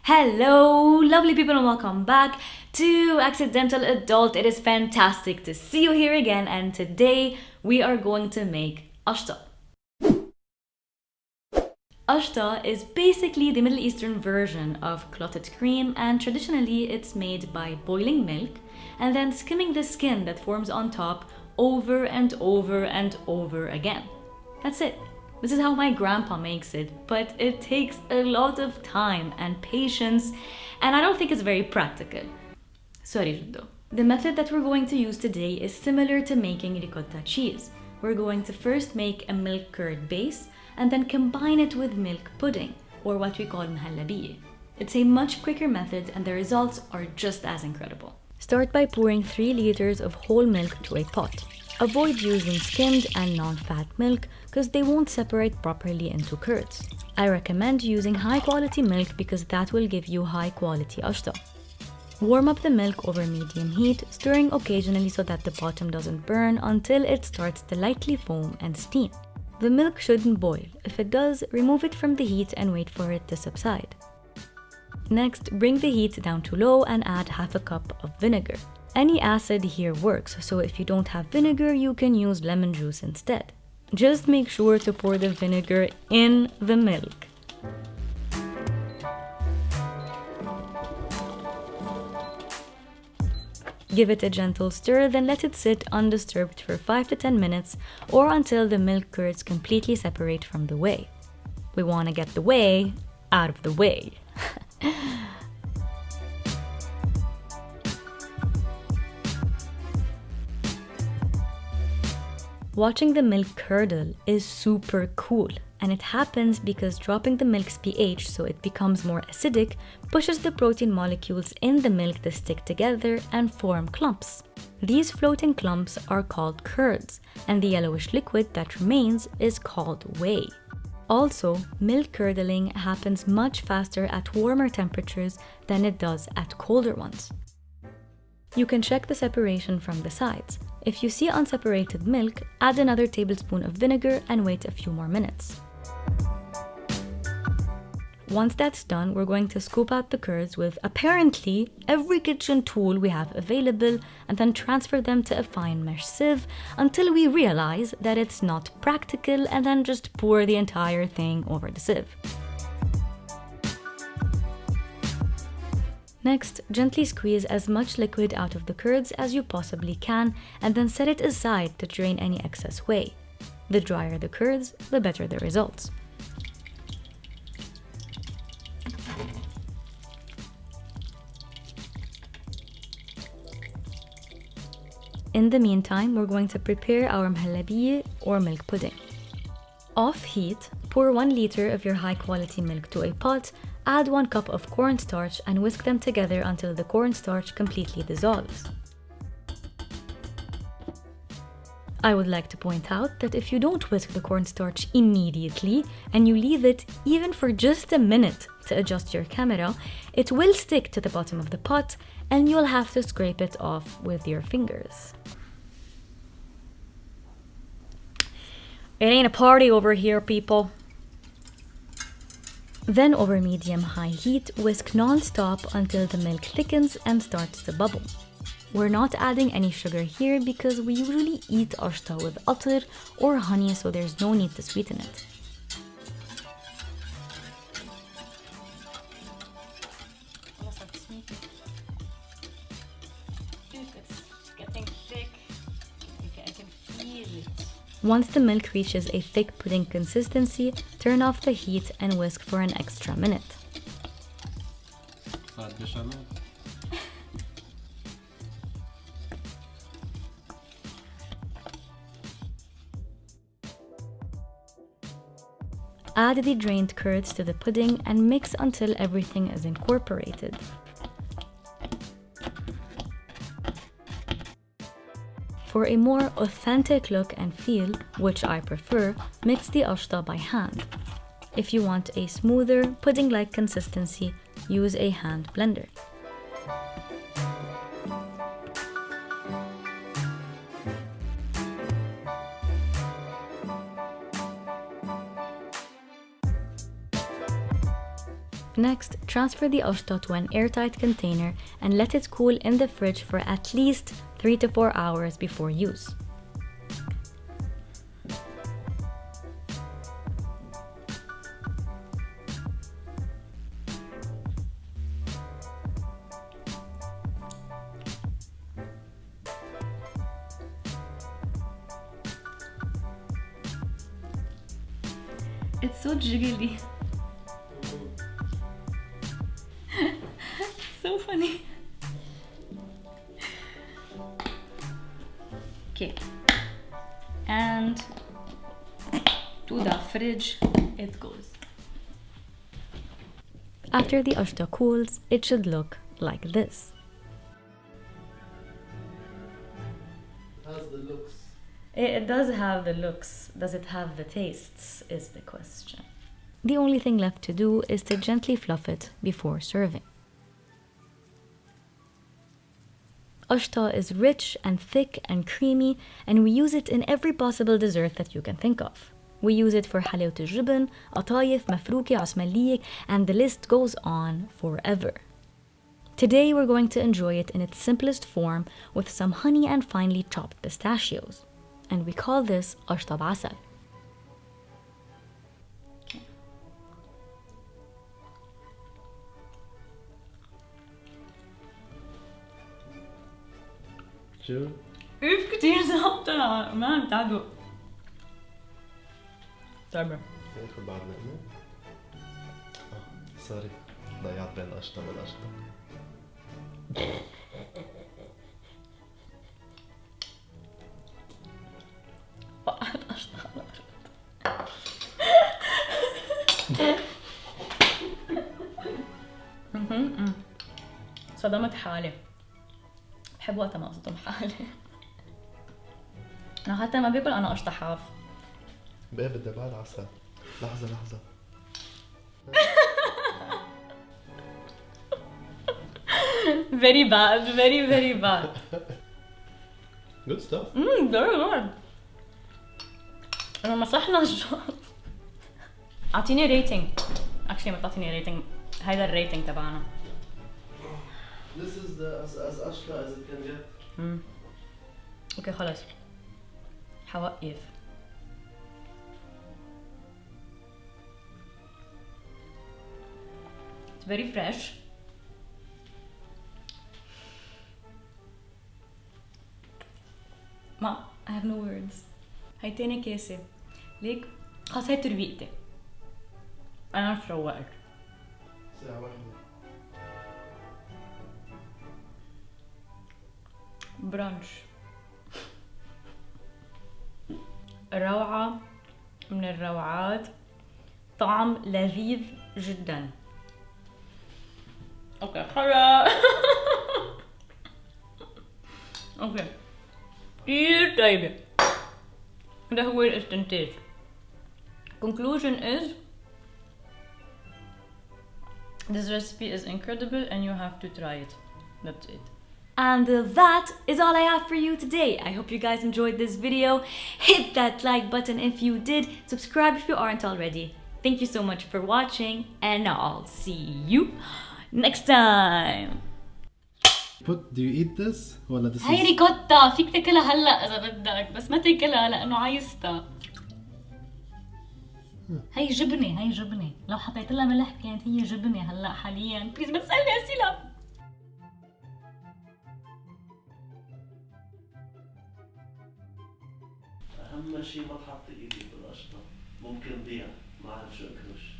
Hello, lovely people, and welcome back to Accidental Adult. It is fantastic to see you here again, and today we are going to make Ashta. Ashta is basically the Middle Eastern version of clotted cream, and traditionally it's made by boiling milk and then skimming the skin that forms on top over and over and over again. That's it. This is how my grandpa makes it, but it takes a lot of time and patience, and I don't think it's very practical. Sorry, Jiddo. The method that we're going to use today is similar to making ricotta cheese. We're going to first make a milk curd base and then combine it with milk pudding, or what we call مهلبية. It's a much quicker method and the results are just as incredible. Start by pouring 3 liters of whole milk to a pot. Avoid using skimmed and non-fat milk because they won't separate properly into curds. I recommend using high-quality milk because that will give you high-quality ashta. Warm up the milk over medium heat, stirring occasionally so that the bottom doesn't burn until it starts to lightly foam and steam. The milk shouldn't boil. If it does, remove it from the heat and wait for it to subside. Next, bring the heat down to low and add half a cup of vinegar. Any acid here works, so if you don't have vinegar, you can use lemon juice instead. Just make sure to pour the vinegar in the milk. Give it a gentle stir, then let it sit undisturbed for 5 to 10 minutes or until the milk curds completely separate from the whey. We want to get the whey out of the way. Watching the milk curdle is super cool, and it happens because dropping the milk's pH so it becomes more acidic pushes the protein molecules in the milk to stick together and form clumps. These floating clumps are called curds, and the yellowish liquid that remains is called whey. Also, milk curdling happens much faster at warmer temperatures than it does at colder ones. You can check the separation from the sides. If you see unseparated milk, add another tablespoon of vinegar and wait a few more minutes. Once that's done, we're going to scoop out the curds with apparently every kitchen tool we have available and then transfer them to a fine mesh sieve until we realize that it's not practical and then just pour the entire thing over the sieve. Next, gently squeeze as much liquid out of the curds as you possibly can and then set it aside to drain any excess whey. The drier the curds, the better the results. In the meantime, we're going to prepare our مهلبية or milk pudding. Off heat, pour 1 liter of your high-quality milk to a pot, add 1 cup of cornstarch and whisk them together until the cornstarch completely dissolves. I would like to point out that if you don't whisk the cornstarch immediately and you leave it even for just a minute to adjust your camera, it will stick to the bottom of the pot and you'll have to scrape it off with your fingers. It ain't a party over here, people. Then over medium-high heat, whisk non-stop until the milk thickens and starts to bubble. We're not adding any sugar here because we usually eat ashta with atr or honey, so there's no need to sweeten it. Once the milk reaches a thick pudding consistency, turn off the heat and whisk for an extra minute. Add the drained curds to the pudding and mix until everything is incorporated. For a more authentic look and feel, which I prefer, mix the ashta by hand. If you want a smoother, pudding-like consistency, use a hand blender. Next, transfer the Ashta to an airtight container and let it cool in the fridge for at least 3 to 4 hours before use. It's so jiggly. So funny. Okay. And to the fridge it goes. After the Ashta cools, it should look like this. How's the looks? It does have the looks. Does it have the tastes is the question. The only thing left to do is to gently fluff it before serving. Ashta is rich and thick and creamy, and we use it in every possible dessert that you can think of. We use it for حلاوة الجبن, قطايف, مفروكة, عسملية, and the list goes on forever. Today we're going to enjoy it in its simplest form with some honey and finely chopped pistachios. And we call this Ashta بعسل. شو؟ اف كتير ظابطة مان تعالوا. طيب ناخذ بعد نقمة؟ سوري ضيعت بين القشطة والقشطة. وقعت قشطة على الأرض. صدمت حالي. بحب وقتها ما أصدم حالي. أنا حتى ما باكل أنا قشطة حاف. بقى بدي بعد عسل. لحظة. Very bad, very bad. Good stuff. Very good. أنا مسحنا الشوط. أعطيني ريتنج. Actually ما تعطيني ريتنج. هيدا الريتنج تبعنا. This is as Ashta as it can get. اوكي خلص. حوقف. It's very fresh. ما I have no words. هاي تاني كاسة. ليك خلص هاي ترويقتي. أنا شروقت. ساعة واحدة. برانش. روعة من الروعات. طعم لذيذ جدا. اوكي خلاص. اوكي كتير طيبة. ده هو الاستنتاج. Conclusion is this recipe is incredible and you have to try it. That's it. And that is all I have for you today. I hope you guys enjoyed this video. Hit that like button if you did. Subscribe if you aren't already. Thank you so much for watching and I'll see you next time. Do you eat this? ولا this هاي ريكوتا فيك تاكلها هلا اذا بدك بس ما تاكلها لانه عايزتها. هي جبنه لو حطيت لها ملح كانت هي جبنه هلا حاليا. بليز ما تسالني اسئله. أهم شيء ما تحطي إيدي بالقشطة. ممكن ضيع ما أعرف شو أكرش.